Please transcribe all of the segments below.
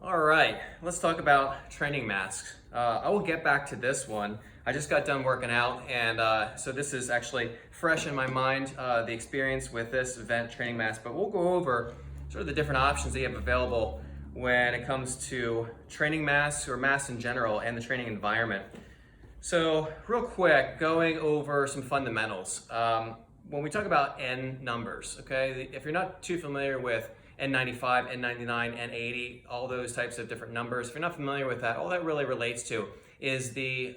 All right, let's talk about training masks. I will get back to this one. I just got done working out, and so this is actually fresh in my mind, the experience with this Vent training mask. But we'll go over sort of the different options that you have available when it comes to training masks or masks in general and the training environment. So, real quick, going over some fundamentals. When we talk about N numbers, okay, if you're not too familiar with N95, N99, N80, all those types of different numbers, if you're not familiar with that, all that really relates to is the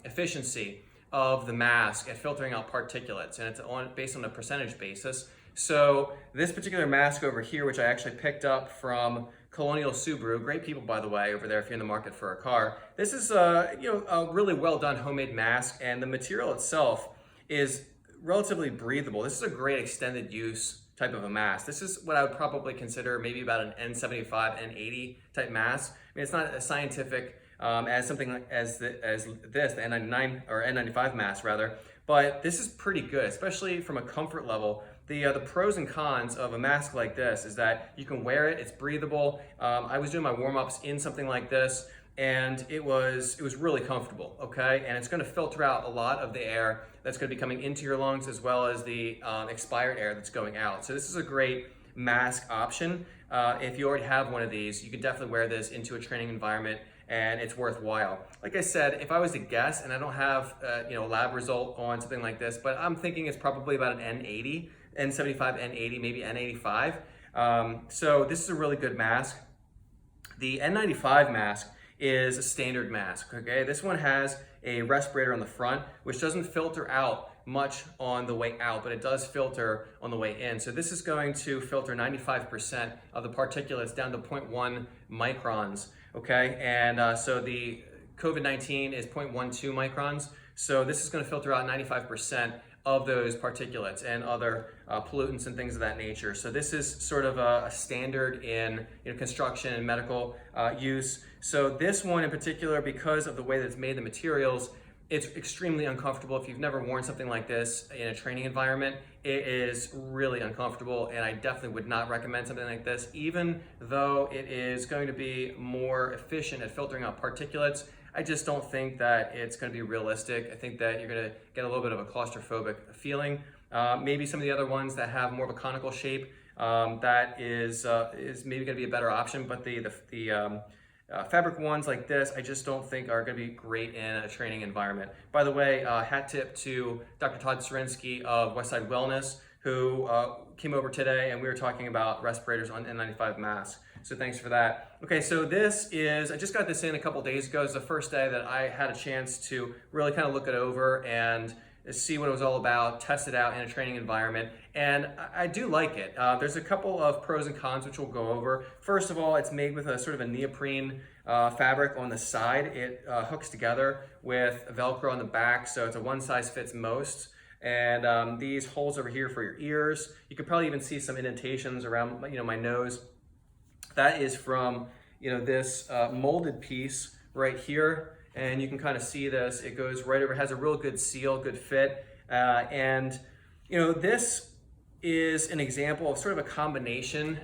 efficiency of the mask at filtering out particulates, and it's based on a percentage basis. So this particular mask over here, which I actually picked up from Colonial Subaru, great people by the way over there if you're in the market for a car. This is a really well done homemade mask, and the material itself is relatively breathable. This is a great extended use type of a mask. This is what I would probably consider maybe about an N75, N80 type mask. I mean, it's not as scientific as something like as this, the N99 or N95 mask rather, but this is pretty good, especially from a comfort level. The pros and cons of a mask like this is that you can wear it, it's breathable. I was doing my warm-ups in something like this, and it was really comfortable, okay? And it's gonna filter out a lot of the air that's gonna be coming into your lungs as well as the expired air that's going out. So this is a great mask option. If you already have one of these, you can definitely wear this into a training environment and it's worthwhile. Like I said, if I was to guess, and I don't have a lab result on something like this, but I'm thinking it's probably about an N80, N75, N80, maybe N85. So this is a really good mask. The N95 mask is a standard mask, okay? This one has a respirator on the front, which doesn't filter out much on the way out, but it does filter on the way in. So this is going to filter 95% of the particulates down to 0.1 microns, okay? And so the COVID-19 is 0.12 microns. So this is gonna filter out 95% of those particulates and other pollutants and things of that nature. So this is sort of a standard in construction and medical use. So this one in particular, because of the way that it's made, the materials, it's extremely uncomfortable. If you've never worn something like this in a training environment, it is really uncomfortable, and I definitely would not recommend something like this, even though it is going to be more efficient at filtering out particulates. I just don't think that it's going to be realistic. I think that you're going to get a little bit of a claustrophobic feeling. Maybe some of the other ones that have more of a conical shape, that is maybe going to be a better option. But the fabric ones like this, I just don't think are going to be great in a training environment. By the way, hat tip to Dr. Todd Srensky of Westside Wellness, who came over today, and we were talking about respirators on N95 masks. So thanks for that. Okay, so this is, I just got this in a couple days ago. It's the first day that I had a chance to really kind of look it over and see what it was all about, test it out in a training environment, and I do like it. There's a couple of pros and cons which we'll go over. First of all, it's made with a sort of a neoprene fabric on the side. It hooks together with Velcro on the back, so it's a one size fits most. And these holes over here for your ears. You could probably even see some indentations around my nose. That is from this molded piece right here, and you can kind of see this. It goes right over, has a real good seal, good fit, and this is an example of sort of a combination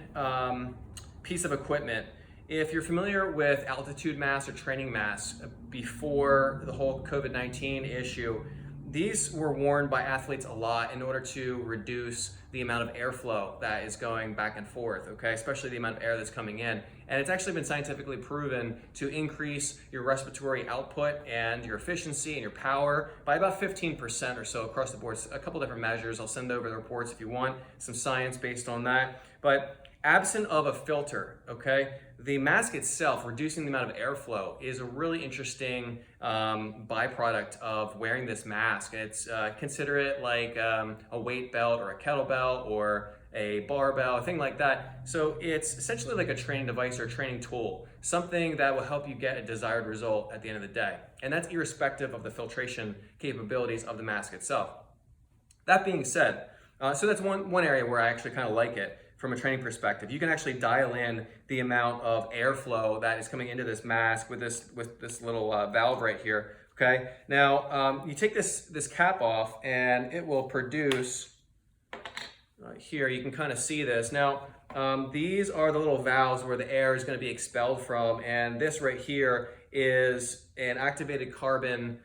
piece of equipment. If you're familiar with altitude masks or training masks before the whole COVID-19 issue, these were worn by athletes a lot in order to reduce the amount of airflow that is going back and forth, okay? Especially the amount of air that's coming in. And it's actually been scientifically proven to increase your respiratory output and your efficiency and your power by about 15% or so across the board. A couple different measures. I'll send over the reports if you want, some science based on that. But absent of a filter, okay, the mask itself, reducing the amount of airflow, is a really interesting byproduct of wearing this mask. It's consider it like a weight belt or a kettlebell or a barbell, a thing like that. So it's essentially like a training device or a training tool, something that will help you get a desired result at the end of the day. And that's irrespective of the filtration capabilities of the mask itself. That being said, so that's one area where I actually kind of like it from a training perspective. You can actually dial in the amount of airflow that is coming into this mask with this little valve right here. Okay. Now you take this cap off, and it will produce here, you can kind of see this. Now, these are the little valves where the air is going to be expelled from, and this right here is an activated carbon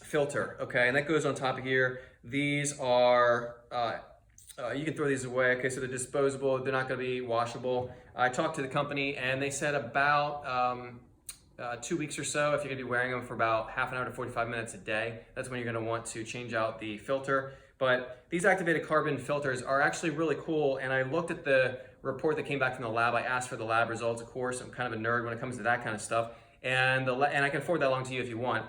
filter, okay? And that goes on top of here. These are, you can throw these away, okay? So they're disposable, they're not going to be washable. I talked to the company, and they said about 2 weeks or so, if you're going to be wearing them for about half an hour to 45 minutes a day, that's when you're going to want to change out the filter. But these activated carbon filters are actually really cool, and I looked at the report that came back from the lab. I asked for the lab results, of course. I'm kind of a nerd when it comes to that kind of stuff, and I can forward that along to you if you want.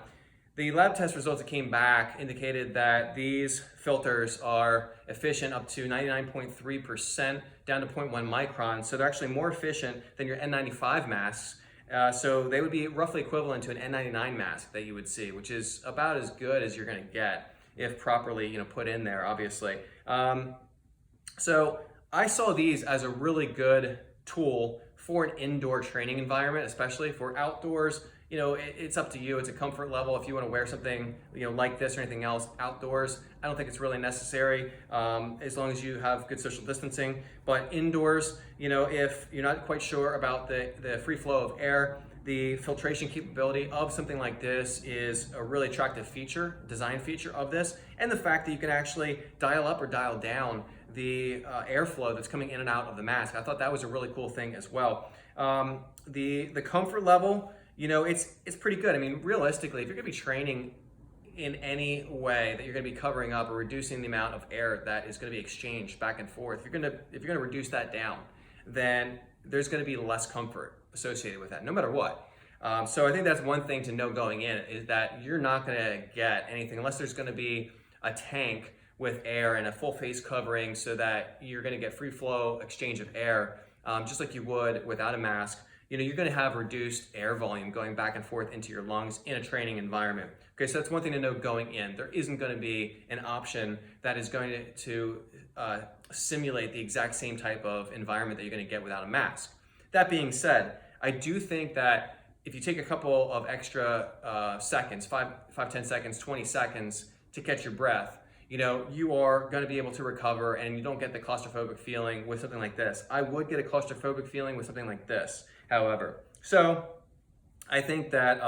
The lab test results that came back indicated that these filters are efficient up to 99.3% down to 0.1 microns, so they're actually more efficient than your N95 masks. So they would be roughly equivalent to an N99 mask that you would see, which is about as good as you're going to get if properly, put in there, obviously. So I saw these as a really good tool for an indoor training environment, especially for outdoors. It's up to you. It's a comfort level. If you want to wear something, like this or anything else outdoors, I don't think it's really necessary, as long as you have good social distancing. But indoors, if you're not quite sure about the free flow of air, the filtration capability of something like this is a really attractive design feature of this. And the fact that you can actually dial up or dial down the airflow that's coming in and out of the mask. I thought that was a really cool thing as well. The comfort level, it's pretty good. I mean, realistically, if you're gonna be training in any way that you're gonna be covering up or reducing the amount of air that is gonna be exchanged back and forth, if you're gonna reduce that down, then there's gonna be less comfort associated with that, no matter what. So I think that's one thing to know going in, is that you're not gonna get anything unless there's gonna be a tank with air and a full face covering so that you're gonna get free flow exchange of air, just like you would without a mask. You're gonna have reduced air volume going back and forth into your lungs in a training environment. Okay, so that's one thing to know going in. There isn't gonna be an option that is going to simulate the exact same type of environment that you're gonna get without a mask. That being said, I do think that if you take a couple of extra seconds, 5, 10 seconds, 20 seconds to catch your breath, you are going to be able to recover, and you don't get the claustrophobic feeling with something like this. I would get a claustrophobic feeling with something like this, however. So I think that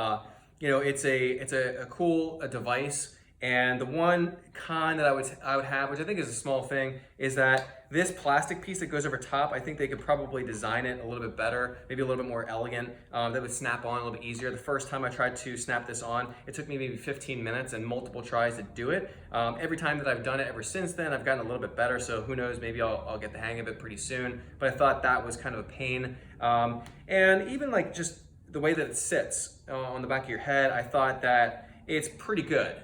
it's a cool device. And the one con that I would have, which I think is a small thing, is that this plastic piece that goes over top, I think they could probably design it a little bit better, maybe a little bit more elegant, that would snap on a little bit easier. The first time I tried to snap this on, it took me maybe 15 minutes and multiple tries to do it. Every time that I've done it ever since then, I've gotten a little bit better, so who knows, maybe I'll get the hang of it pretty soon. But I thought that was kind of a pain. And even like just the way that it sits on the back of your head, I thought that it's pretty good,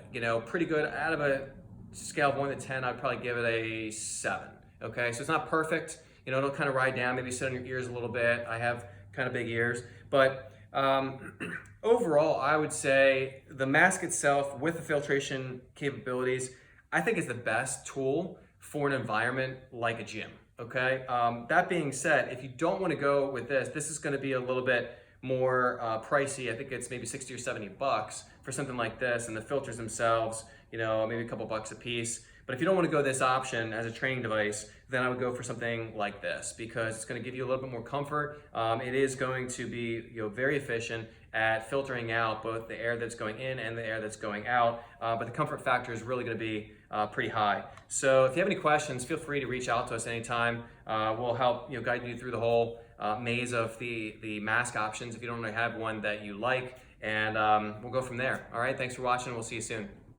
pretty good. Out of a scale of 1 to 10, I'd probably give it a 7, okay? So it's not perfect, it'll kind of ride down, maybe sit on your ears a little bit. I have kind of big ears, but overall, I would say the mask itself with the filtration capabilities, I think is the best tool for an environment like a gym, okay? That being said, if you don't want to go with this is going to be a little bit more pricey. I think it's maybe 60 or 70 bucks for something like this, and the filters themselves, maybe a couple bucks a piece. But if you don't want to go this option as a training device, then I would go for something like this, because it's going to give you a little bit more comfort. It is going to be very efficient at filtering out both the air that's going in and the air that's going out, but the comfort factor is really going to be pretty high. So if you have any questions, feel free to reach out to us anytime. We'll help guide you through the whole maze of the mask options if you don't really have one that you like, and we'll go from there. All right, thanks for watching. We'll see you soon.